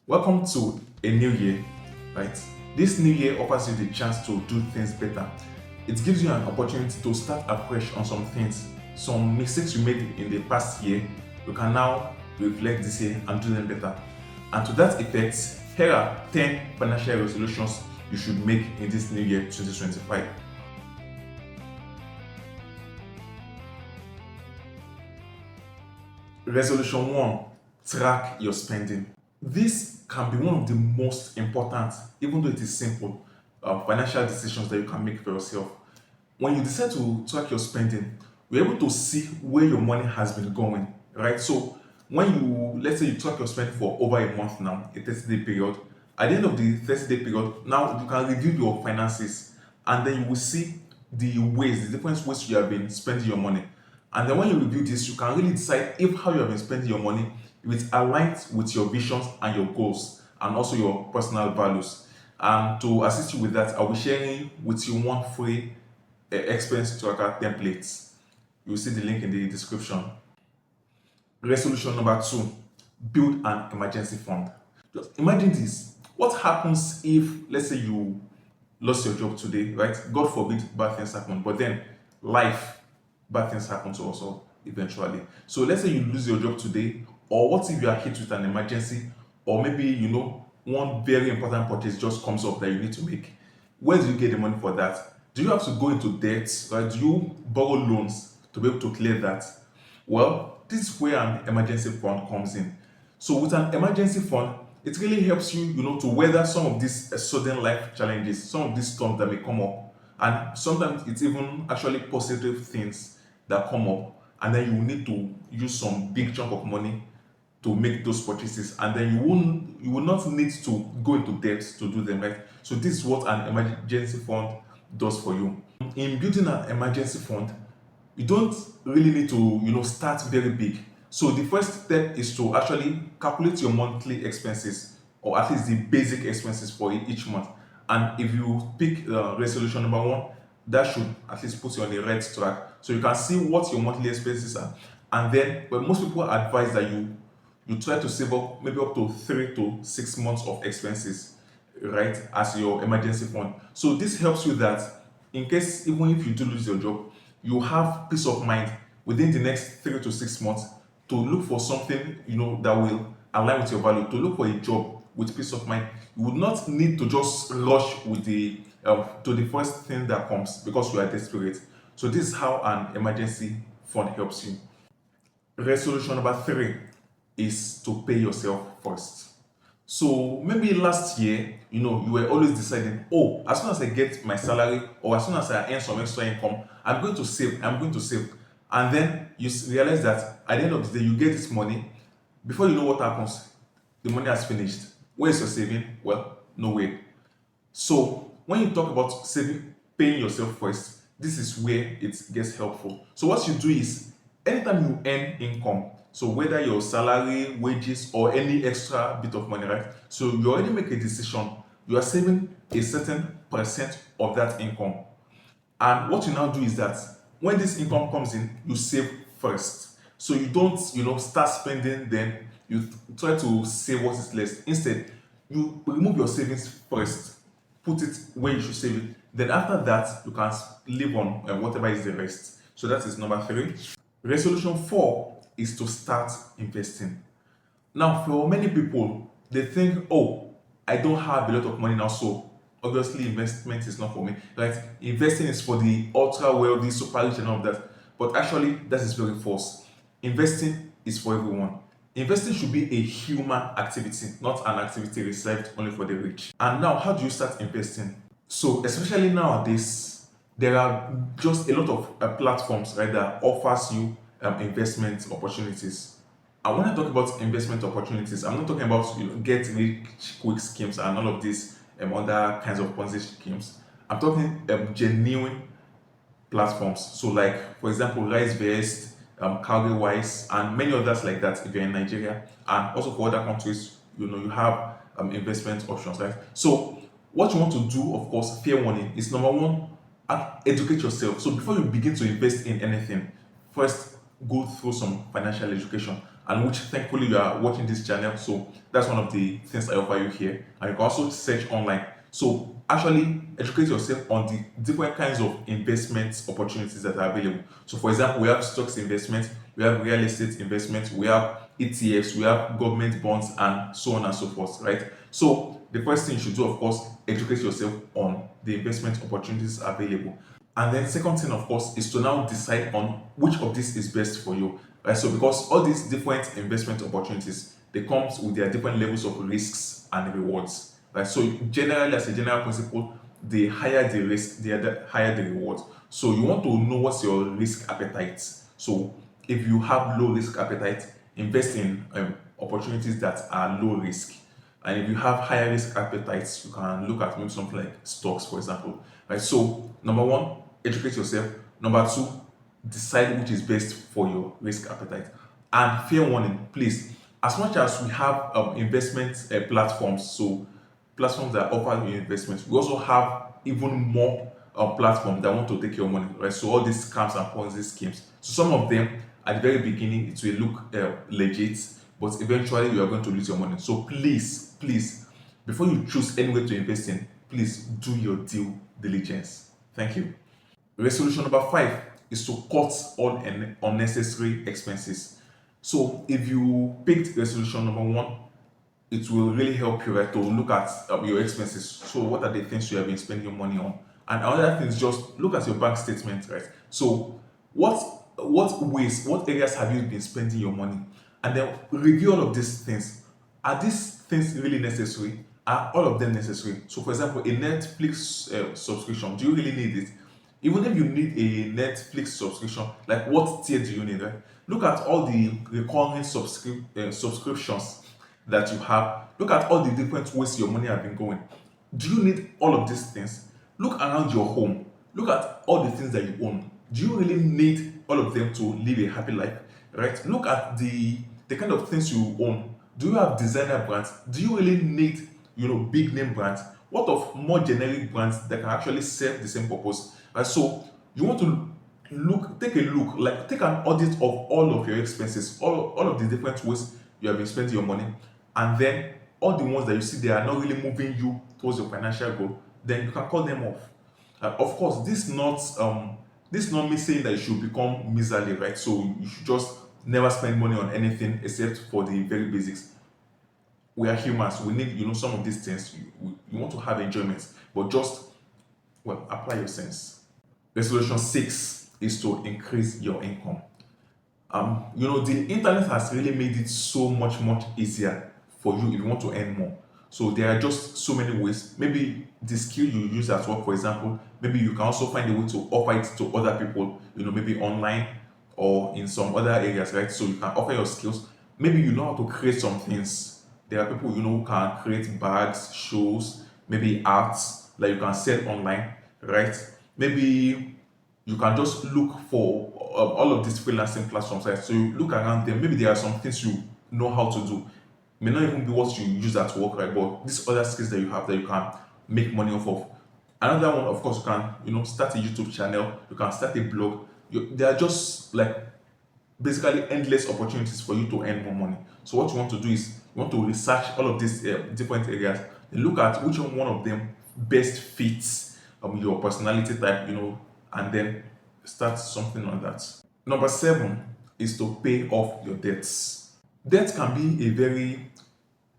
Welcome to a new year, right? This new year offers you the chance to do things better. It gives you an opportunity to start afresh on some things. Some mistakes you made in the past year, you can now reflect this year and do them better. And to that effect, here are 10 financial resolutions you should make in this new year 2025. Resolution 1: track your spending. This can be one of the most important, even though it is simple, financial decisions that you can make for yourself. When you decide to track your spending, you're able to see where your money has been going, right? So when let's say you track your spending for over a month now, a 30-day period, at the end of the 30-day period, now you can review your finances and then you will see the different ways you have been spending your money. And then when you review this, you can really decide if how you have been spending your money, if it aligns with your visions and your goals and also your personal values. And to assist you with that, I'll be sharing with you one free expense tracker template. You'll see the link in the description. Resolution number 2: build an emergency fund. Just imagine this. What happens if, let's say, you lost your job today, right? God forbid bad things happen, but then life, bad things happen to us all eventually. So let's say you lose your job today, or what if you are hit with an emergency, or maybe one very important purchase just comes up that you need to make. Where do you get the money for that? Do you have to go into debt, right? Do you borrow loans to be able to clear that? Well, this is where an emergency fund comes in. So with an emergency fund, it really helps you, to weather some of these sudden life challenges, some of these storms that may come up, and sometimes it's even actually positive things that come up, and then you will need to use some big chunk of money to make those purchases, and then you will not need to go into debt to do them, right? So this is what an emergency fund does for you. In building an emergency fund, you don't really need to start very big. So the first step is to actually calculate your monthly expenses, or at least the basic expenses for each month. And if you pick resolution number 1, that should at least put you on the right track, so you can see what your monthly expenses are. And then, but most people advise that you try to save up maybe up to 3 to 6 months of expenses, right, as your emergency fund. So this helps you that in case, even if you do lose your job, you have peace of mind within the next 3 to 6 months to look for something that will align with your value, to look for a job with peace of mind. You would not need to just rush with the to the first thing that comes because you are desperate. So this is how an emergency fund helps you. Resolution number 3 is to pay yourself first. So maybe last year, you were always deciding, oh, as soon as I get my salary or as soon as I earn some extra income, I'm going to save, I'm going to save. And then you realize that at the end of the day, you get this money. Before you know what happens, the money has finished. Where is your saving? Well, nowhere. So when you talk about saving, paying yourself first, this is where it gets helpful. So what you do is, anytime you earn income, so whether your salary, wages, or any extra bit of money, right? So you already make a decision. You are saving a certain percent of that income. And what you now do is that when this income comes in, you save first. So you don't, start spending, then you try to save what is left. Instead, you remove your savings first, put it where you should save it. Then after that, you can live on whatever is the rest. So that is number 3. Resolution 4 is to start investing. Now, for many people, they think, oh, I don't have a lot of money now, so obviously investment is not for me. Right? Investing is for the ultra wealthy, super rich, and all of that. But actually, that is very false. Investing is for everyone. Investing should be a human activity, not an activity reserved only for the rich. And now, how do you start investing? So, especially nowadays, there are just a lot of platforms, right, that offers you investment opportunities. And when I talk about investment opportunities, I'm not talking about get rich quick schemes and all of these other kinds of Ponzi schemes. I'm talking genuine platforms. So, like for example, RiseVest, Cowrywise, and many others like that. If you're in Nigeria, and also for other countries, you have investment options, right? So, what you want to do, of course, fair warning, is number 1, educate yourself. So before you begin to invest in anything, first go through some financial education. and which thankfully you are watching this channel. So that's one of the things I offer you here. And you can also search online. So actually educate yourself on the different kinds of investment opportunities that are available. So for example, we have stocks investment, we have real estate investment, we have ETFs, we have government bonds, and so on and so forth, right? So the first thing you should do, of course, educate yourself on the investment opportunities available. And then second thing, of course, is to now decide on which of this is best for you. Right? So because all these different investment opportunities, they comes with their different levels of risks and rewards. Right? So generally, as a general principle, the higher the risk, the higher the reward. So you want to know what's your risk appetite. So if you have low risk appetite, invest in opportunities that are low risk. And if you have higher risk appetites, you can look at maybe something like stocks, for example. Right. So number one, educate yourself. Number two, decide which is best for your risk appetite. And fair warning, please, as much as we have investment platforms, so platforms that offer you investments, we also have even more platforms that want to take your money, right? So all these scams and Ponzi schemes. So some of them, at the very beginning, it will look legit, but eventually you are going to lose your money. So please, before you choose anywhere to invest in, please do your due diligence. Thank you. Resolution number five is to cut all unnecessary expenses. So if you picked resolution number one, it will really help you, right, to look at your expenses. So what are the things you have been spending your money on? And another thing is just look at your bank statement, right? So what areas have you been spending your money? And then review all of these things. Are these things really necessary? Are all of them necessary? So for example, a Netflix subscription, do you really need it? Even if you need a Netflix subscription, like what tier do you need, right? Look at all the recurring subscriptions that you have. Look at all the different ways your money have been going. Do you need all of these things? Look around your home. Look at all the things that you own. Do you really need all of them to live a happy life? Right? Look at the kind of things you own. Do you have designer brands? Do you really need big name brands? What of more generic brands that can actually serve the same purpose? Right? So you want to take a look, like take an audit of all of your expenses, all of the different ways you have been spending your money, and then all the ones that you see they are not really moving you towards your financial goal, then you can cut them off. Of course, this not me saying that you should become miserly, right? So you should just never spend money on anything except for the very basics. We are humans. We need some of these things. You want to have enjoyment, but just apply your sense. Resolution six is to increase your income. The internet has really made it so much easier for you if you want to earn more. So there are just so many ways. Maybe the skill you use at work, for example, maybe you can also find a way to offer it to other people, maybe online or in some other areas, right? So you can offer your skills. Maybe you know how to create some things. There are people who can create bags, shoes, maybe arts that you can sell online, right? Maybe you can just look for all of these freelancing platforms, right? So you look around them. Maybe there are some things you know how to do. May not even be what you use at work, right? But these other skills that you have that you can make money off of. Another one, of course, you can start a YouTube channel. You can start a blog. There are just like basically endless opportunities for you to earn more money. So what you want to do is you want to research all of these different areas and look at which one of them best fits your personality type, and then start something on that. Number seven is to pay off your debts. Debt can be a very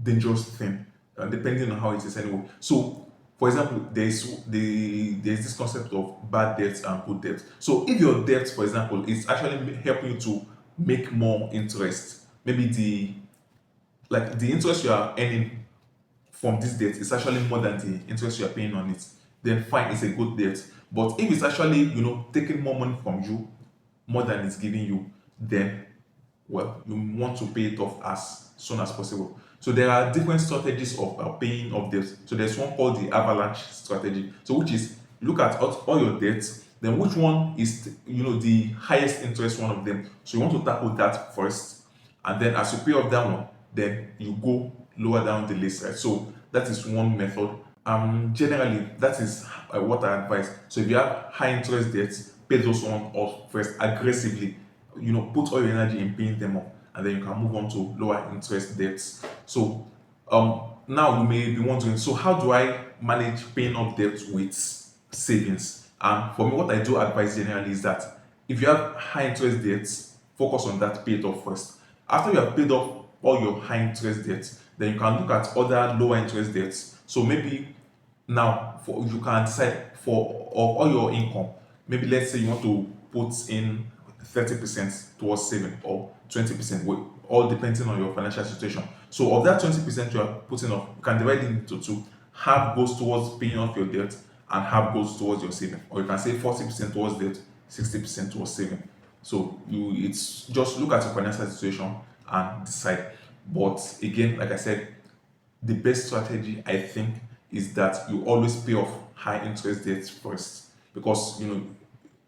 dangerous thing, depending on how it is anyway. So, for example, there's this concept of bad debts and good debts. So, if your debt, for example, is actually helping you to make more interest, maybe the interest you are earning from this debt is actually more than the interest you are paying on it, then fine, it's a good debt. But if it's actually, taking more money from you, more than it's giving you, then, you want to pay it off as soon as possible. So there are different strategies of paying off debts. So there's one called the avalanche strategy. So which is look at all your debts, then which one is, the highest interest one of them. So you want to tackle that first, and then as you pay off that one, then you go lower down the list, right? So that is one method. Generally, that is what I advise. So if you have high interest debts, pay those one off first aggressively. Put all your energy in paying them off, and then you can move on to lower interest debts. So now you may be wondering, so how do I manage paying off debt with savings? And for me, what I do advise generally is that if you have high interest debts, focus on that, pay it off first. After you have paid off all your high interest debts, then you can look at other lower interest debts. So maybe now you can decide for of all your income, maybe let's say you want to put in 30% towards saving or 20%, all depending on your financial situation. So of that 20% you are putting off, you can divide it into two. Half goes towards paying off your debt and half goes towards your saving. Or you can say 40% towards debt, 60% towards saving. So it's just look at your financial situation and decide. But again, like I said, the best strategy I think is that you always pay off high interest debts first, because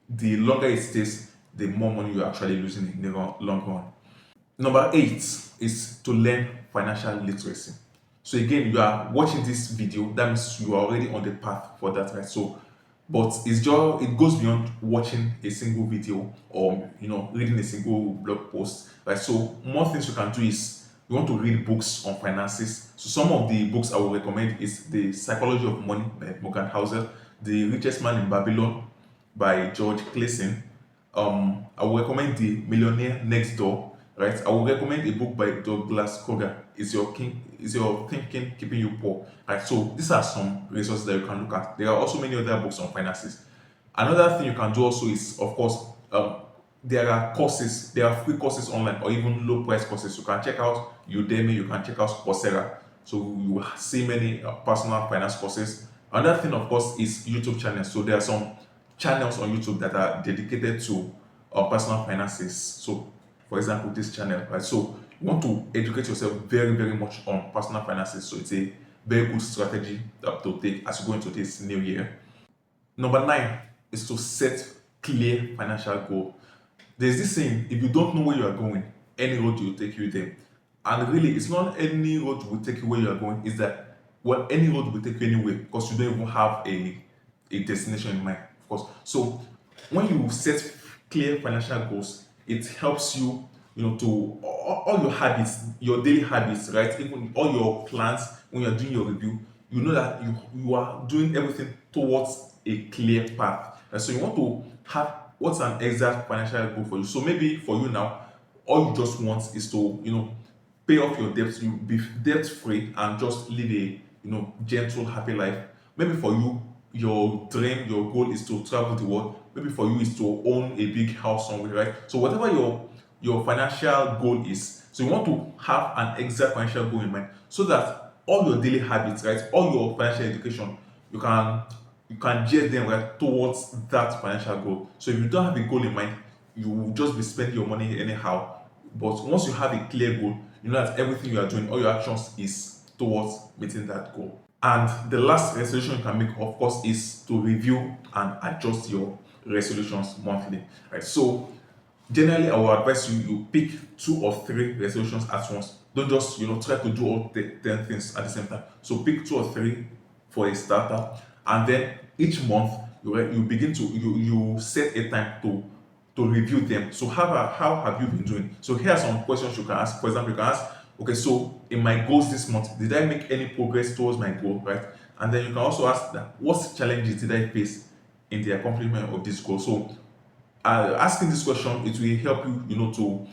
the longer it stays, the more money you're actually losing in the long run. Number 8 is to learn financial literacy. So again, you are watching this video, that means you are already on the path for that, right? So but it goes beyond watching a single video or reading a single blog post, right? So more things you can do is you want to read books on finances. So some of the books I will recommend is The Psychology of Money by Morgan Housel, The Richest Man in Babylon by George Clason. I will recommend The Millionaire Next Door, right? I will recommend a book by Douglas Cogar, Is Your Thinking Keeping You Poor? Right? So these are some resources that you can look at. There are also many other books on finances. Another thing you can do also is, of course, there are courses, there are free courses online or even low price courses. You can check out Udemy, you can check out Coursera. So you will see many personal finance courses. Another thing, of course, is YouTube channels. So there are some channels on YouTube that are dedicated to personal finances. So for example, this channel, right? So you want to educate yourself very, very much on personal finances. So it's a very good strategy to take as you go into this new year. Number 9 is to set clear financial goal. There's this saying, if you don't know where you are going, any road will take you there. And really, it's not any road will take you where you are going, it's that, well, any road will take you anywhere because you don't even have a destination in mind, of course. So when you set clear financial goals, it helps you, to all your habits, your daily habits, right? Even all your plans, when you're doing your review, you know that you are doing everything towards a clear path. And so you want to have what's an exact financial goal for you. So maybe for you now, all you just want is to, pay off your debts, you be debt free and just live a, gentle, happy life. Maybe for you, your dream, your goal is to travel the world. Maybe for you is to own a big house somewhere, right? So whatever your financial goal is, so you want to have an exact financial goal in mind so that all your daily habits, right, all your financial education, you can gear them right towards that financial goal. So if you don't have a goal in mind, you will just be spending your money anyhow. But once you have a clear goal, you know that everything you are doing, all your actions is towards meeting that goal. And the last resolution you can make, of course, is to review and adjust your resolutions monthly. Right. So generally, I will advise you pick 2 or 3 resolutions at once. Don't just try to do all 10 things at the same time. So pick 2 or 3 for a starter, and then each month you begin to you set a time to review them. So how have you been doing? So here are some questions you can ask. For example, you can ask, okay, so in my goals this month, did I make any progress towards my goal, right? And then you can also ask that, what challenges did I face in the accomplishment of this goal? So asking this question, it will help you, to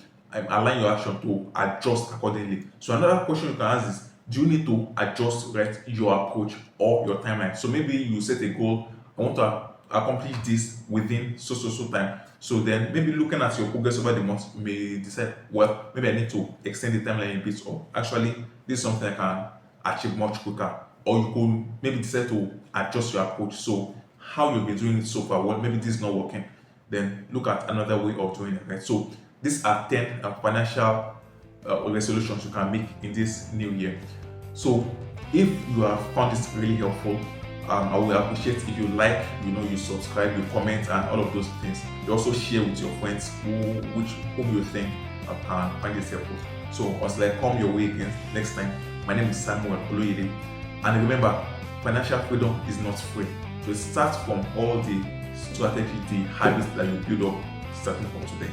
align your action to adjust accordingly. So another question you can ask is, do you need to adjust, right, your approach or your timeline? So maybe you set a goal, I want to accomplish this within so time. So then maybe looking at your progress over the month, you may decide, well, maybe I need to extend the timeline a bit, or actually this is something I can achieve much quicker. Or you could maybe decide to adjust your approach. So how you've been doing it so far, well, maybe this is not working, then look at another way of doing it, right? So these are 10 financial resolutions you can make in this new year. So if you have found this really helpful, I will appreciate if you like, you subscribe, you comment, and all of those things. You also share with your friends whom you think can find this helpful. So until I come your way again next time, my name is Samuel Oloyede, and remember, financial freedom is not free. So it starts from all the strategy, the habits that you build up starting from today.